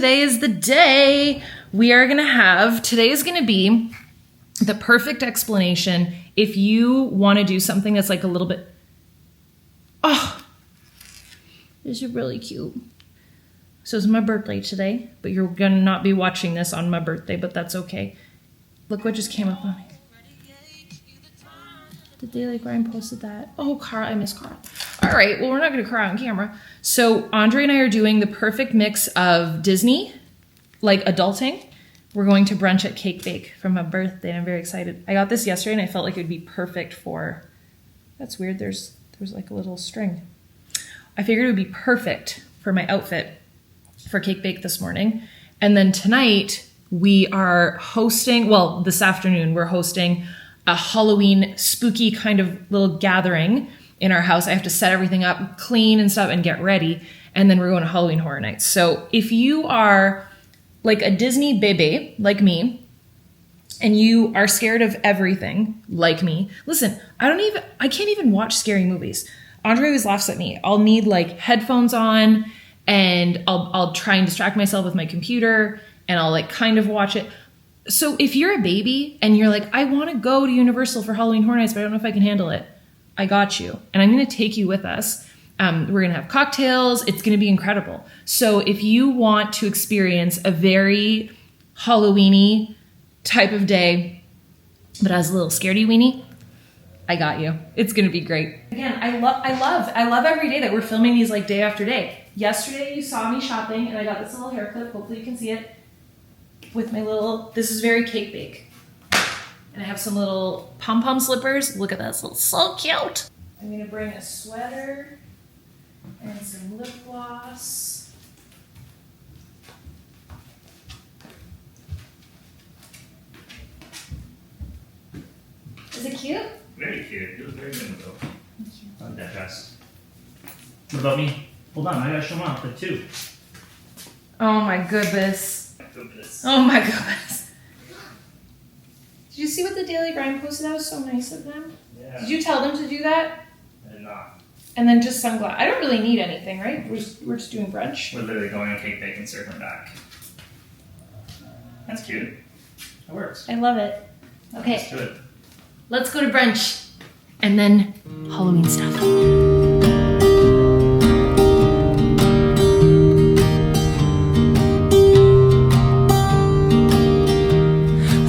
today is the day. Today is going to be the perfect explanation if you want to do something that's like a little bit, this is really cute. So it's my birthday today, but you're going to not be watching this on my birthday, but that's okay. Look what just came up on me. The Daily Grind posted that. Oh, Carl, I miss Carl. All right, well, we're not going to cry on camera. So Andre and I are doing the perfect mix of Disney, like adulting. We're going to brunch at Cake Bake for my birthday, and I'm very excited. I got this yesterday, and I felt like it would be perfect for... That's weird. There's like a little string. I figured it would be perfect for my outfit for Cake Bake this morning. And then tonight, we are hosting... Well, this afternoon, we're hosting a Halloween spooky kind of little gathering in our house. I have to set everything up, clean and stuff, and get ready. And then we're going to Halloween Horror Nights. So if you are like a Disney baby, like me, and you are scared of everything, like me, listen, I can't even watch scary movies. Andre always laughs at me. I'll need like headphones on, and I'll try and distract myself with my computer, and I'll like kind of watch it. So if you're a baby and you're like, I want to go to Universal for Halloween Horror Nights, but I don't know if I can handle it, I got you. And I'm going to take you with us. We're going to have cocktails. It's going to be incredible. So if you want to experience a very Halloween-y type of day, but as a little scaredy weenie, I got you. It's going to be great. Again, I love every day that we're filming these like day after day. Yesterday you saw me shopping and I got this little hair clip. Hopefully you can see it. With my little, this is very Cake Bake. And I have some little pom-pom slippers. Look at that, it's so cute. I'm gonna bring a sweater and some lip gloss. Is it cute? Very cute, it was very minimal. Not that fast. What about me? Hold on, I gotta show them off the two. Oh my goodness. Oh my goodness. Did you see what the Daily Grind posted? That was so nice of them. Yeah. Did you tell them to do that? I did not. And then just sunglasses. I don't really need anything, right? We're just doing brunch. We're literally going on Cake Bake and circling back. That's cute. That works. I love it. Okay. Let's do it. Let's go to brunch. And then Halloween stuff.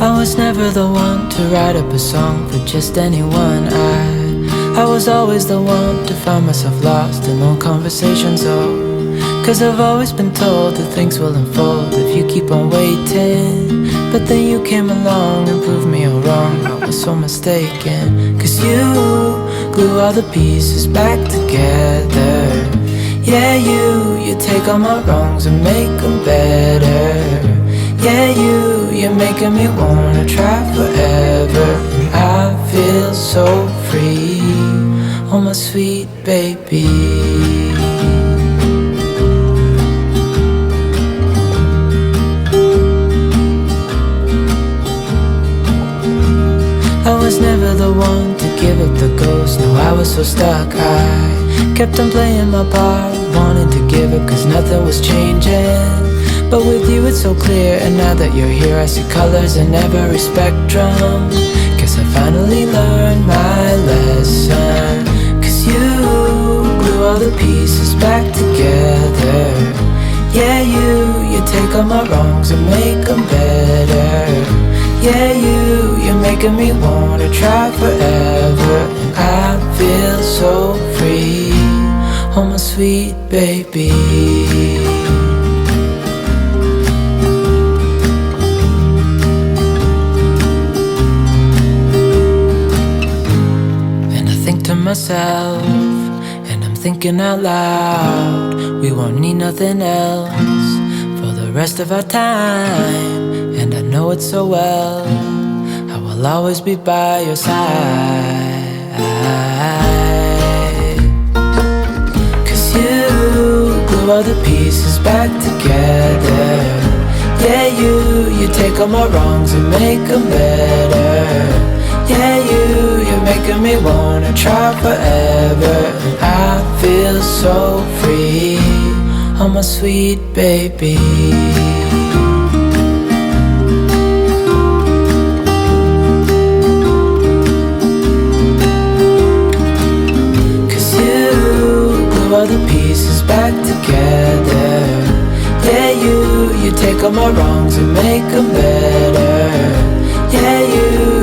I was never the one to write up a song for just anyone. I was always the one to find myself lost in old conversations. Cause I've always been told that things will unfold if you keep on waiting. But then you came along and proved me all wrong. I was so mistaken. Cause you glue all the pieces back together. Yeah, you take all my wrongs and make them better. Yeah, you're making me wanna try forever. And I feel so free, oh my sweet baby. I was never the one to give up the ghost. No, I was so stuck. I kept on playing my part, wanting to give up cause nothing was changing. But with you it's so clear, and now that you're here I see colors in every spectrum. Guess I finally learned my lesson. Cause you glue all the pieces back together. Yeah, you take all my wrongs and make them better. Yeah, you're making me wanna try forever. And I feel so free, oh my sweet baby. Myself, and I'm thinking out loud, we won't need nothing else for the rest of our time. And I know it so well, I will always be by your side. Cause you glue all the pieces back together. Yeah, you take all my wrongs and make them better. Yeah, you're making me wanna try forever. And I feel so free, oh my sweet baby. All the pieces back together. Yeah, you take all my wrongs and make them better. Yeah,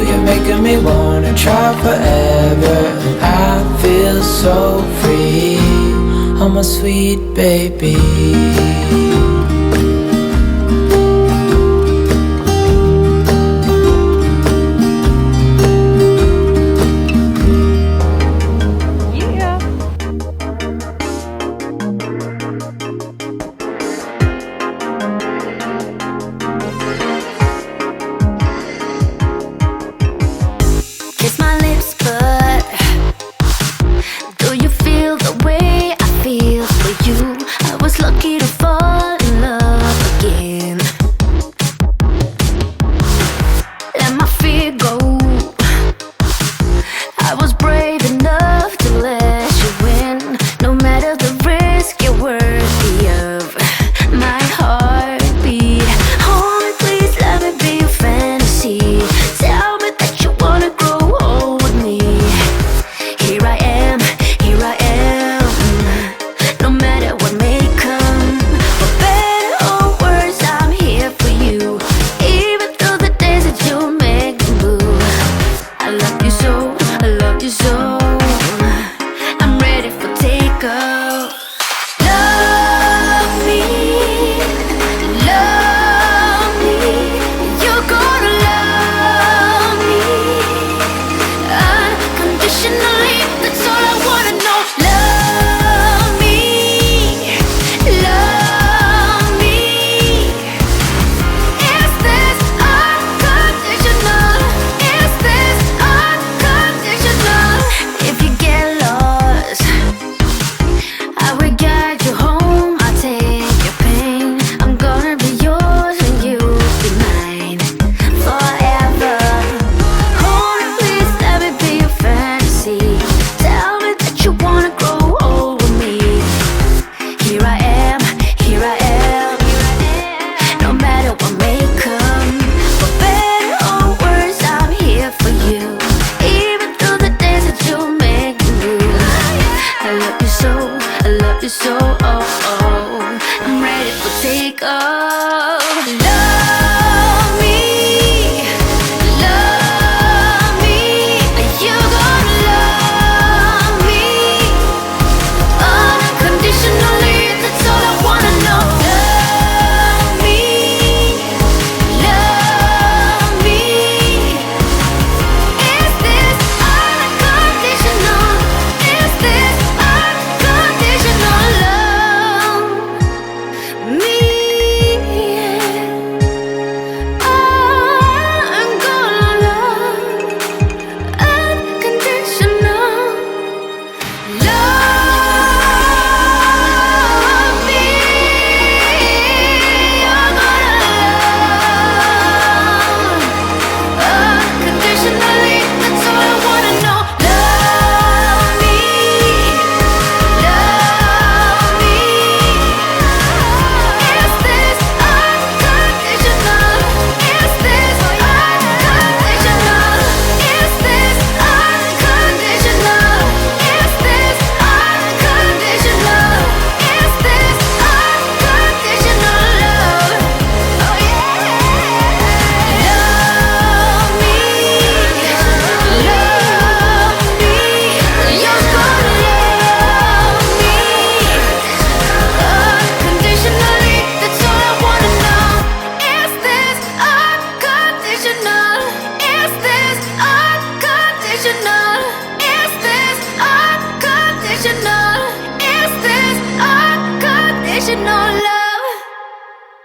you're making me wanna try forever. And I feel so free, oh my sweet baby.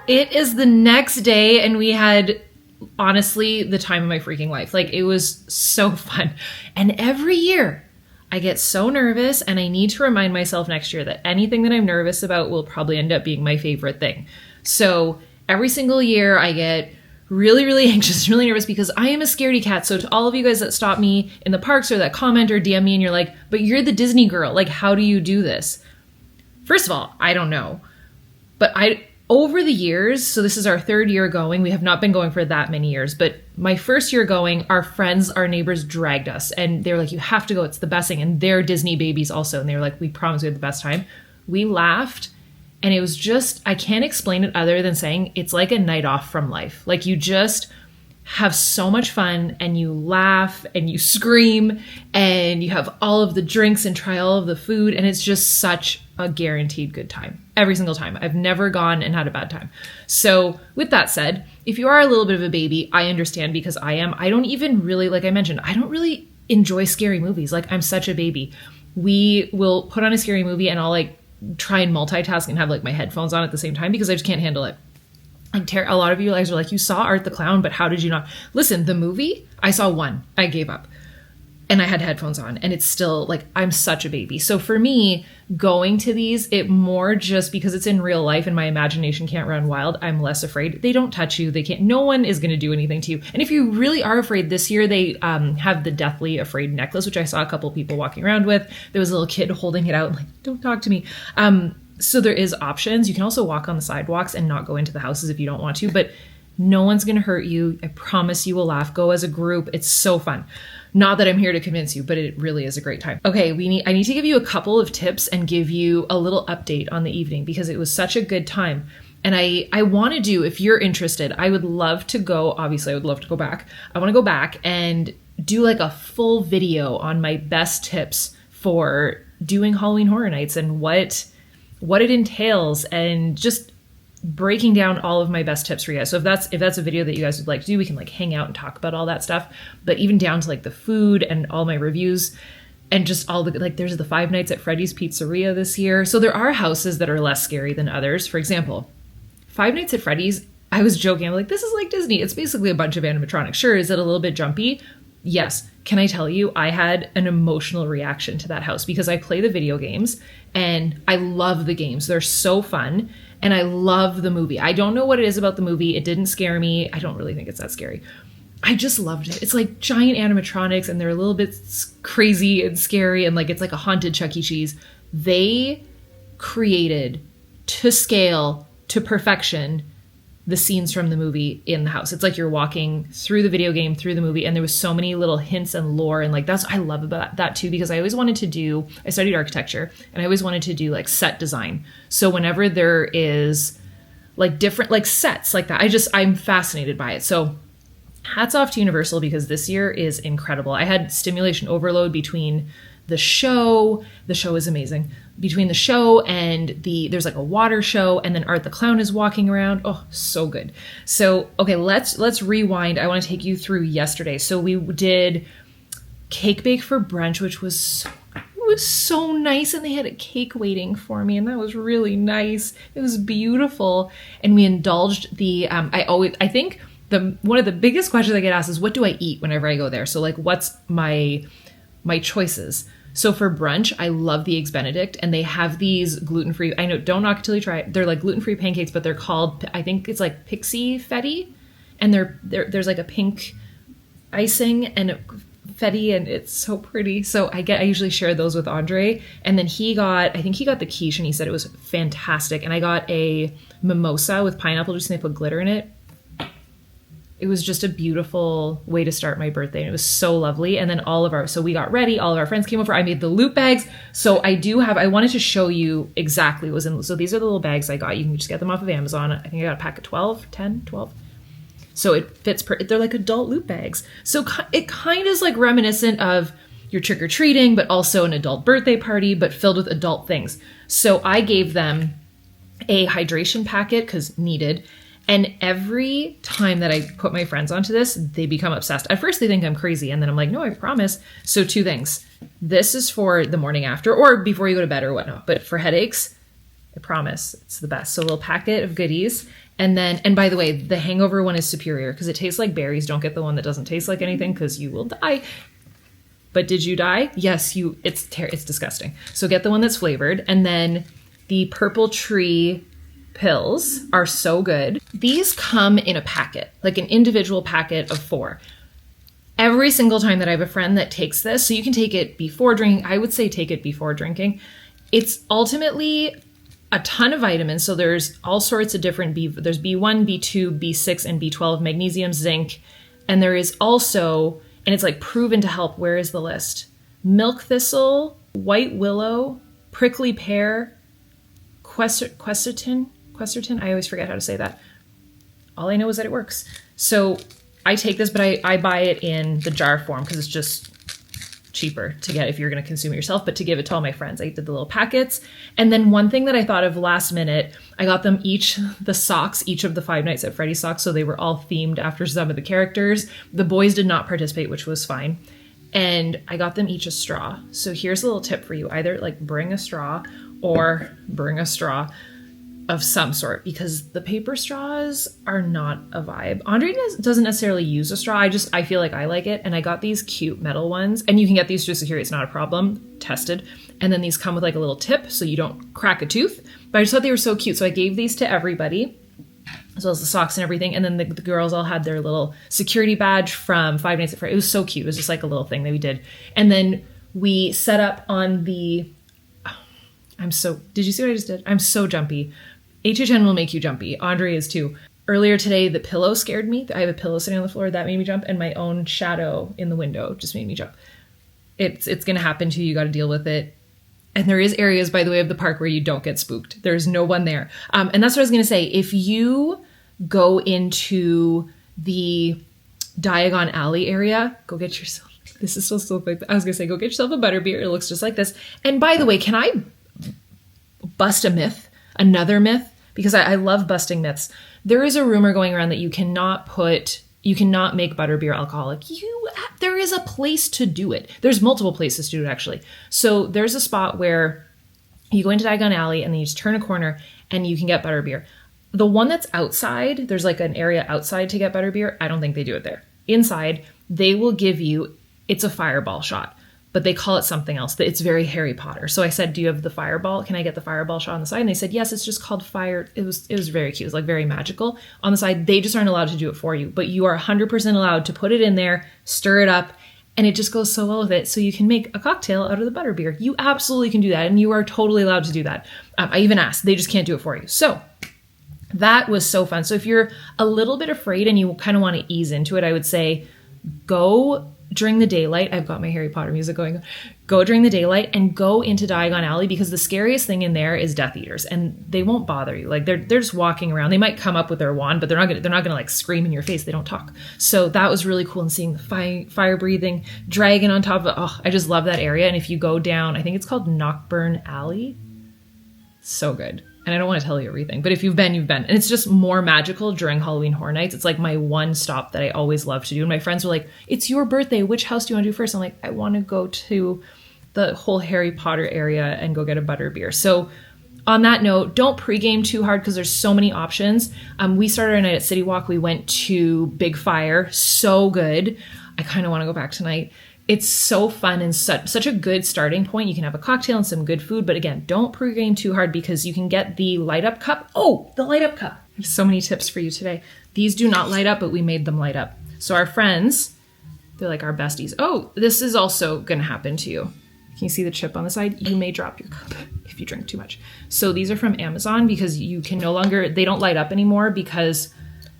It is the next day, and we had, honestly, the time of my freaking life. Like, it was so fun. And every year, I get so nervous, and I need to remind myself next year that anything that I'm nervous about will probably end up being my favorite thing. So every single year, I get really, really anxious, really nervous, because I am a scaredy cat. So to all of you guys that stop me in the parks or that comment or DM me and you're like, but you're the Disney girl, like, how do you do this? First of all, I don't know. But over the years, so this is our 3rd year going. We have not been going for that many years, but my 1st year going, our friends, our neighbors dragged us, and they were like, you have to go. It's the best thing. And they're Disney babies also. And they were like, we promise we had the best time. We laughed. And it was just, I can't explain it other than saying it's like a night off from life. Like you just have so much fun and you laugh and you scream and you have all of the drinks and try all of the food. And it's just such a guaranteed good time every single time. I've never gone and had a bad time. So with that said, if you are a little bit of a baby, I understand because I am. I don't even really, like I mentioned, I don't really enjoy scary movies. Like I'm such a baby. We will put on a scary movie and I'll like try and multitask and have like my headphones on at the same time because I just can't handle it. A lot of you guys are like, you saw Art the Clown, but how did you not? Listen, the movie, I saw one. I gave up. And I had headphones on. And it's still like, I'm such a baby. So for me, going to these, it more just because it's in real life and my imagination can't run wild, I'm less afraid. They don't touch you. They can't. No one is going to do anything to you. And if you really are afraid, this year they have the Deathly Afraid necklace, which I saw a couple people walking around with. There was a little kid holding it out and like, don't talk to me. So there is options. You can also walk on the sidewalks and not go into the houses if you don't want to, but no one's going to hurt you. I promise you will laugh. Go as a group. It's so fun. Not that I'm here to convince you, but it really is a great time. Okay, I need to give you a couple of tips and give you a little update on the evening because it was such a good time. And I want to do, if you're interested, I would love to go, obviously I would love to go back. I want to go back and do like a full video on my best tips for doing Halloween Horror Nights and what it entails and just breaking down all of my best tips for you guys. So if that's a video that you guys would like to do, we can like hang out and talk about all that stuff. But even down to like the food and all my reviews and just all the, like there's the 5 Nights at Freddy's Pizzeria this year. So there are houses that are less scary than others. For example, 5 Nights at Freddy's, I was joking. I'm like, this is like Disney. It's basically a bunch of animatronics. Sure, is it a little bit jumpy? Yes. Can I tell you, I had an emotional reaction to that house because I play the video games and I love the games. They're so fun. And I love the movie. I don't know what it is about the movie. It didn't scare me. I don't really think it's that scary. I just loved it. It's like giant animatronics and they're a little bit crazy and scary and like it's like a haunted Chuck E. Cheese. They created to scale, to perfection, the scenes from the movie in the house. It's like you're walking through the video game, through the movie, and there was so many little hints and lore, and like that's what I love about that too, because I always wanted to do, I studied architecture, and I always wanted to do like set design. So whenever there is like different like sets like that, I'm fascinated by it. So hats off to Universal because this year is incredible. I had stimulation overload between the show is amazing. Between the show and there's like a water show and then Art the Clown is walking around. Oh, so good. So, okay, let's rewind. I want to take you through yesterday. So we did cake bake for brunch, which was so nice. And they had a cake waiting for me and that was really nice. It was beautiful. And we indulged I think one of the biggest questions I get asked is what do I eat whenever I go there? So like, what's my choices? So for brunch, I love the Eggs Benedict and they have these gluten-free, I know, don't knock it till you try it. They're like gluten-free pancakes, but they're called, I think it's like pixie fetty. And there's like a pink icing and fetty and it's so pretty. So I usually share those with Andre. And then I think he got the quiche and he said it was fantastic. And I got a mimosa with pineapple juice and they put glitter in it. It was just a beautiful way to start my birthday. And it was so lovely. And then so we got ready. All of our friends came over. I made the loot bags. So I wanted to show you exactly what was in. So these are the little bags I got. You can just get them off of Amazon. I think I got a pack of 12. So it fits, they're like adult loot bags. So it kind of is like reminiscent of your trick-or-treating, but also an adult birthday party, but filled with adult things. So I gave them a hydration packet because needed. And every time that I put my friends onto this, they become obsessed. At first they think I'm crazy. And then I'm like, no, I promise. So 2 things. This is for the morning after or before you go to bed or whatnot. But for headaches, I promise it's the best. So a little packet of goodies. And by the way, the hangover one is superior because it tastes like berries. Don't get the one that doesn't taste like anything because you will die. But did you die? Yes, it's disgusting. So get the one that's flavored. And then the Purple Tree pills are so good. These come in a packet, like an individual packet of 4. Every single time that I have a friend that takes this, so you can take it before drinking. I would say take it before drinking. It's ultimately a ton of vitamins. So there's all sorts of different there's B1, B2, B6, and B12, magnesium, zinc. And there is also, and it's like proven to help, where is the list? Milk thistle, white willow, prickly pear, quercetin. I always forget how to say that. All I know is that it works. So I take this, but I buy it in the jar form because it's just cheaper to get if you're going to consume it yourself, but to give it to all my friends. I did the little packets. And then one thing that I thought of last minute, I got them each the socks, each of the Five Nights at Freddy's socks. So they were all themed after some of the characters. The boys did not participate, which was fine. And I got them each a straw. So here's a little tip for you. Either like bring a straw or bring a straw of some sort, because the paper straws are not a vibe. Andre doesn't necessarily use a straw. I feel like I like it. And I got these cute metal ones, and you can get these just here. It's not a problem. Tested. And then these come with like a little tip so you don't crack a tooth. But I just thought they were so cute. So I gave these to everybody, as well as the socks and everything. And then the girls all had their little security badge from Five Nights at Freddy's. It was so cute. It was just like a little thing that we did. And then we set up on the, did you see what I just did? I'm so jumpy. HHN will make you jumpy. Andre is too. Earlier today, the pillow scared me. I have a pillow sitting on the floor. That made me jump. And my own shadow in the window just made me jump. It's going to happen to you. You got to deal with it. And there is areas, by the way, of the park where you don't get spooked. There's no one there. And that's what I was going to say. If you go into the Diagon Alley area, go get yourself, this is so quick. I was going to say, go get yourself a butterbeer. It looks just like this. And by the way, can I bust a myth? Another myth? Because I love busting myths. There is a rumor going around that you cannot make butterbeer alcoholic. There is a place to do it. There's multiple places to do it, actually. So there's a spot where you go into Diagon Alley and then you just turn a corner and you can get butterbeer. The one that's outside, there's like an area outside to get butterbeer. I don't think they do it there. Inside, they will give you, it's a fireball shot, but they call it something else. It's very Harry Potter. So I said, do you have the fireball? Can I get the fireball shot on the side? And they said, yes, it's just called fire. It was very cute. It was like very magical on the side. They just aren't allowed to do it for you, but you are 100% allowed to put it in there, stir it up, and it just goes so well with it. So you can make a cocktail out of the butterbeer. You absolutely can do that. And you are totally allowed to do that. I even asked, they just can't do it for you. So that was so fun. So if you're a little bit afraid and you kind of want to ease into it, I would say go during the daylight. I've got my Harry Potter music going. Go during the daylight and go into Diagon Alley, because the scariest thing in there is Death Eaters, and they won't bother you. Like they're just walking around. They might come up with their wand, but they're not gonna like scream in your face. They don't talk. So that was really cool, and seeing the fire breathing dragon on top of it. Oh, I just love that area. And if you go down, I think it's called Knockburn Alley. So good. And I don't want to tell you everything, but if you've been, you've been. And it's just more magical during Halloween Horror Nights. It's like my one stop that I always love to do. And my friends were like, it's your birthday. Which house do you want to do first? I'm like, I want to go to the whole Harry Potter area and go get a butterbeer. So on that note, don't pregame too hard because there's so many options. We started our night at City Walk. We went to Big Fire. So good. I kind of want to go back tonight. It's so fun and such a good starting point. You can have a cocktail and some good food, but again, don't pregame too hard because you can get the light up cup. Oh, the light up cup. There's so many tips for you today. These do not light up, but we made them light up. So our friends, they're like our besties. Oh, this is also going to happen to you. Can you see the chip on the side? You may drop your cup if you drink too much. So these are from Amazon because you can no longer, they don't light up anymore because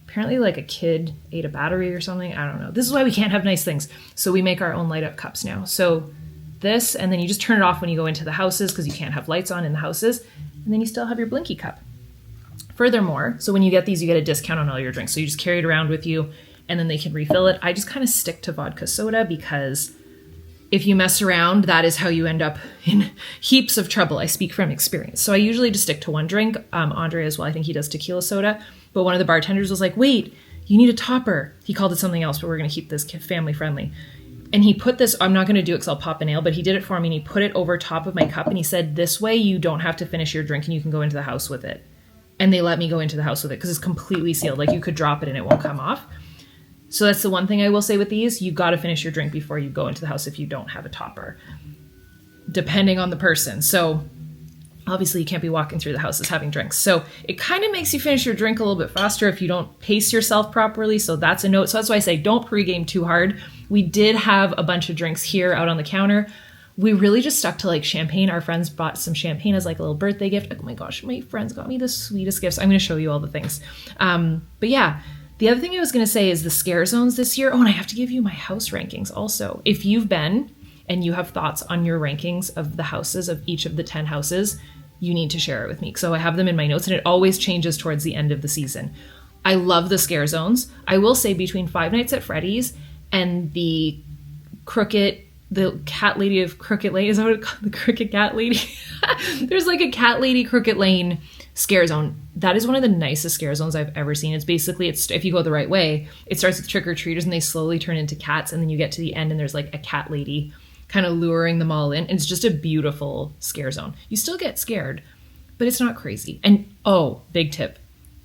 apparently like a kid ate a battery or something. I don't know. This is why we can't have nice things. So we make our own light up cups now. So this, and then you just turn it off when you go into the houses because you can't have lights on in the houses. And then you still have your blinky cup. Furthermore, so when you get these, you get a discount on all your drinks. So you just carry it around with you and then they can refill it. I just kind of stick to vodka soda because if you mess around, that is how you end up in heaps of trouble. I speak from experience. So I usually just stick to one drink. Andre as well, I think he does tequila soda. But one of the bartenders was like, wait, you need a topper. He called it something else, but we're going to keep this family friendly. And he put this, I'm not going to do it because I'll pop a nail, but he did it for me and he put it over top of my cup and he said, this way you don't have to finish your drink and you can go into the house with it. And they let me go into the house with it because it's completely sealed. Like you could drop it and it won't come off. So that's the one thing I will say with these. You got to finish your drink before you go into the house if you don't have a topper, depending on the person. So obviously you can't be walking through the houses having drinks. So it kind of makes you finish your drink a little bit faster if you don't pace yourself properly. So that's a note. So that's why I say don't pregame too hard. We did have a bunch of drinks here out on the counter. we really just stuck to like champagne. Our friends bought some champagne as like a little birthday gift. Oh my gosh, my friends got me the sweetest gifts. I'm going to show you all the things. But yeah, the other thing I was going to say is the scare zones this year. Oh, and I have to give you my house rankings also. If you've been and you have thoughts on your rankings of the houses of each of the 10 houses, you need to share it with me. So I have them in my notes, and it always changes towards the end of the season. I love the scare zones. I will say between Five Nights at Freddy's and the cat lady of Crooked Lane, is that what it's called? The Crooked Cat Lady? There's like a cat lady Crooked Lane scare zone. That is one of the nicest scare zones I've ever seen. It's basically, if you go the right way, it starts with trick-or-treaters and they slowly turn into cats, and then you get to the end and there's like a cat lady kind of luring them all in. And it's just a beautiful scare zone. You still get scared, but it's not crazy. And oh, big tip.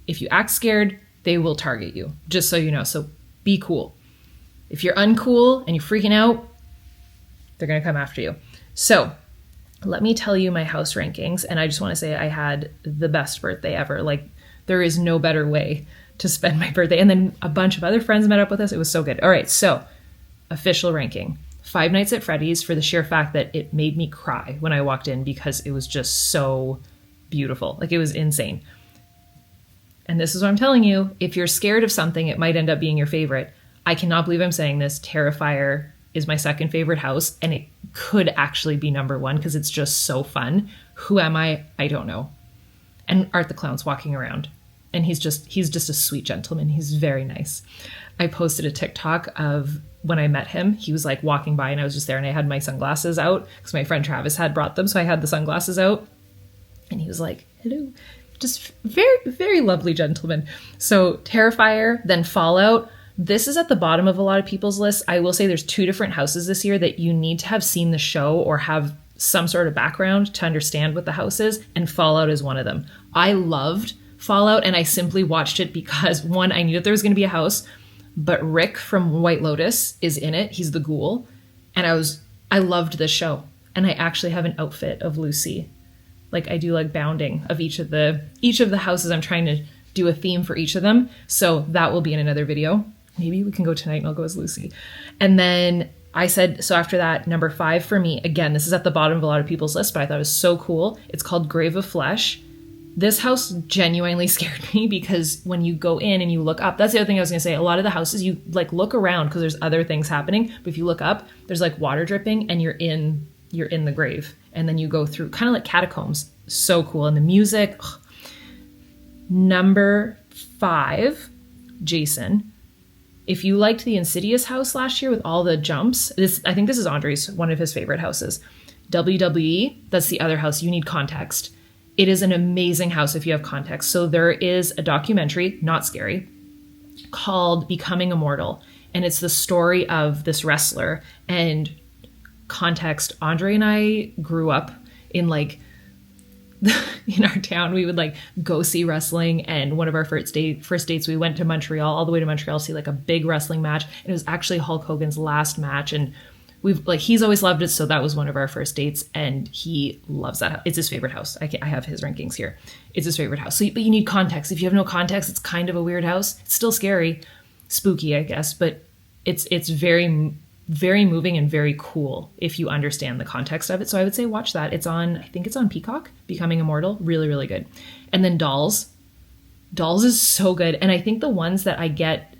If you act scared, they will target you, just so you know. So be cool. If you're uncool and you're freaking out, they're going to come after you. So let me tell you my house rankings. And I just want to say I had the best birthday ever. Like, there is no better way to spend my birthday. And then a bunch of other friends met up with us. It was so good. All right. So official ranking. Five Nights at Freddy's, for the sheer fact that it made me cry when I walked in because it was just so beautiful. Like, it was insane. And this is what I'm telling you. If you're scared of something, it might end up being your favorite. I cannot believe I'm saying this. Terrifier is my second favorite house, and it could actually be number one because it's just so fun. Who am I? I don't know. And Art the Clown's walking around, and he's just a sweet gentleman. He's very nice. I posted a TikTok of when I met him. He was like walking by and I was just there, and I had my sunglasses out because my friend Travis had brought them. So I had the sunglasses out, and he was like, hello. Just very, very lovely gentleman. So Terrifier, then Fallout. This is at the bottom of a lot of people's lists. I will say there's 2 different houses this year that you need to have seen the show or have some sort of background to understand what the house is, and Fallout is one of them. I loved Fallout, and I simply watched it because, one, I knew that there was going to be a house, but Rick from White Lotus is in it. He's the ghoul, and I loved this show, and I actually have an outfit of Lucy. Like, I do like bounding of each of the houses. I'm trying to do a theme for each of them, so that will be in another video. Maybe we can go tonight and I'll go as Lucy. And then I said, so after that, number 5 for me, again, this is at the bottom of a lot of people's list, but I thought it was so cool. It's called Grave of Flesh. This house genuinely scared me because when you go in and you look up, that's the other thing I was going to say. A lot of the houses, you like look around because there's other things happening. But if you look up, there's like water dripping and you're in the grave. And then you go through kind of like catacombs. So cool. And the music. Ugh. Number 5, Jason. If you liked the Insidious house last year with all the jumps, I think this is Andre's, one of his favorite houses. WWE, that's the other house. You need context. It is an amazing house if you have context. So there is a documentary, not scary, called Becoming Immortal. And it's the story of this wrestler. And context, Andre and I grew up in like, in our town, we would like go see wrestling, and one of our first dates we went to Montreal, all the way to Montreal, see like a big wrestling match, and it was actually Hulk Hogan's last match, and he's always loved it, so that was one of our first dates, and he loves that house. It's his favorite house. I have his rankings here. It's his favorite house. But you need context. If you have no context, it's kind of a weird house. It's still scary, spooky, I guess, but it's very, very moving and very cool if you understand the context of it. So I would say watch that. I think it's on Peacock, Becoming Immortal. Really, really good. And then Dolls. Dolls is so good. And I think the ones that I get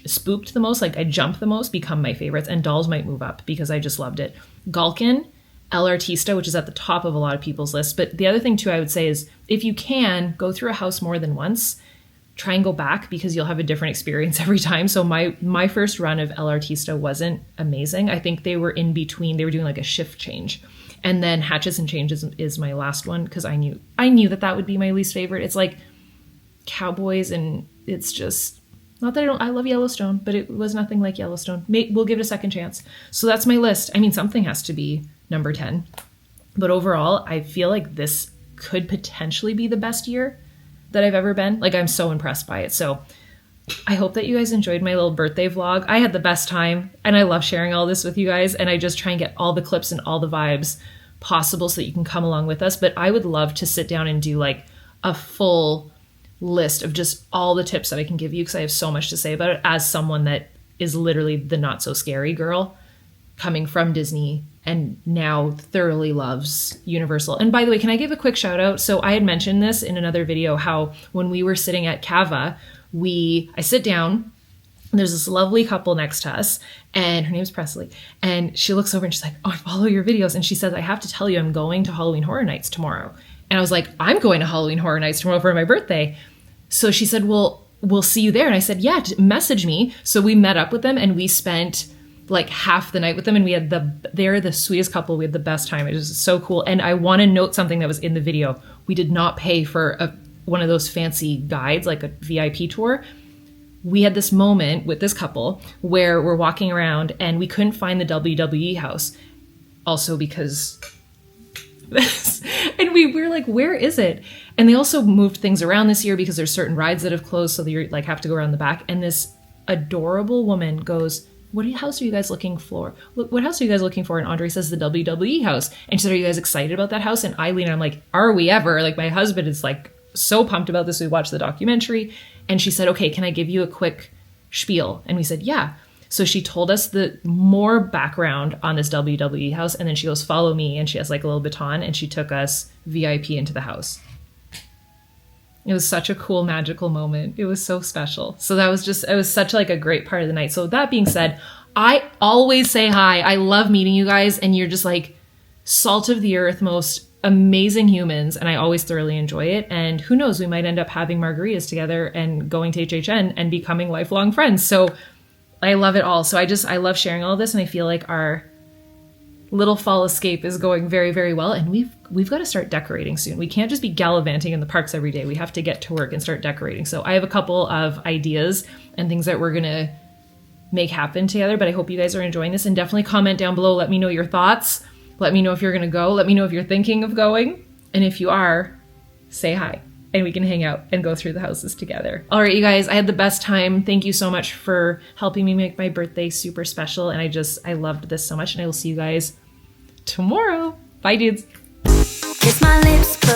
spooked the most, like I jump the most, become my favorites. And Dolls might move up because I just loved it. Galkin, El Artista, which is at the top of a lot of people's lists. But the other thing too I would say is if you can, go through a house more than once. Try and go back because you'll have a different experience every time. So my first run of El Artista wasn't amazing. I think they were in between. They were doing like a shift change. And then Hatches and Changes is my last one because I knew that would be my least favorite. It's like cowboys, and it's just not that I love Yellowstone, but it was nothing like Yellowstone. We'll give it a second chance. So that's my list. I mean, something has to be number 10. But overall, I feel like this could potentially be the best year that I've ever been. Like, I'm so impressed by it. So I hope that you guys enjoyed my little birthday vlog. I had the best time, and I love sharing all this with you guys, and I just try and get all the clips and all the vibes possible so that you can come along with us. But I would love to sit down and do like a full list of just all the tips that I can give you because I have so much to say about it as someone that is literally the not so scary girl. coming from Disney and now thoroughly loves Universal. And by the way, can I give a quick shout out? So I had mentioned this in another video, how when we were sitting at Cava, I sit down, there's this lovely couple next to us, and her name's Presley. And she looks over and she's like, oh, I follow your videos. And she says, I have to tell you, I'm going to Halloween Horror Nights tomorrow. And I was like, I'm going to Halloween Horror Nights tomorrow for my birthday. So she said, well, we'll see you there. And I said, yeah, message me. So we met up with them and we spent like half the night with them, and we had they're the sweetest couple. We had the best time. It was so cool. And I want to note something that was in the video. We did not pay for one of those fancy guides, like a VIP tour. We had this moment with this couple where we're walking around and we couldn't find the WWE house. Also because and we were like, where is it? And they also moved things around this year because there's certain rides that have closed, so you like have to go around the back. And this adorable woman goes, what house are you guys looking for? What house are you guys looking for? And Andre says the WWE house. And she said, are you guys excited about that house? And Eileen, I'm like, are we ever? Like, my husband is like so pumped about this. We watched the documentary. And she said, okay, can I give you a quick spiel? And we said, yeah. So she told us the more background on this WWE house. And then she goes, follow me. And she has like a little baton. And she took us VIP into the house. It was such a cool, magical moment. It was so special. So it was such like a great part of the night. So that being said, I always say hi. I love meeting you guys, and you're just like salt of the earth, most amazing humans. And I always thoroughly enjoy it. And who knows, we might end up having margaritas together and going to HHN and becoming lifelong friends. So I love it all. So I love sharing all this. And I feel like our little fall escape is going very, very well. And we've got to start decorating soon. We can't just be gallivanting in the parks every day. We have to get to work and start decorating. So I have a couple of ideas and things that we're going to make happen together, but I hope you guys are enjoying this, and definitely comment down below. Let me know your thoughts. Let me know if you're going to go. Let me know if you're thinking of going. And if you are, say hi and we can hang out and go through the houses together. All right, you guys, I had the best time. Thank you so much for helping me make my birthday super special. And I loved this so much, and I will see you guys tomorrow. Bye, dudes. Kiss my lips.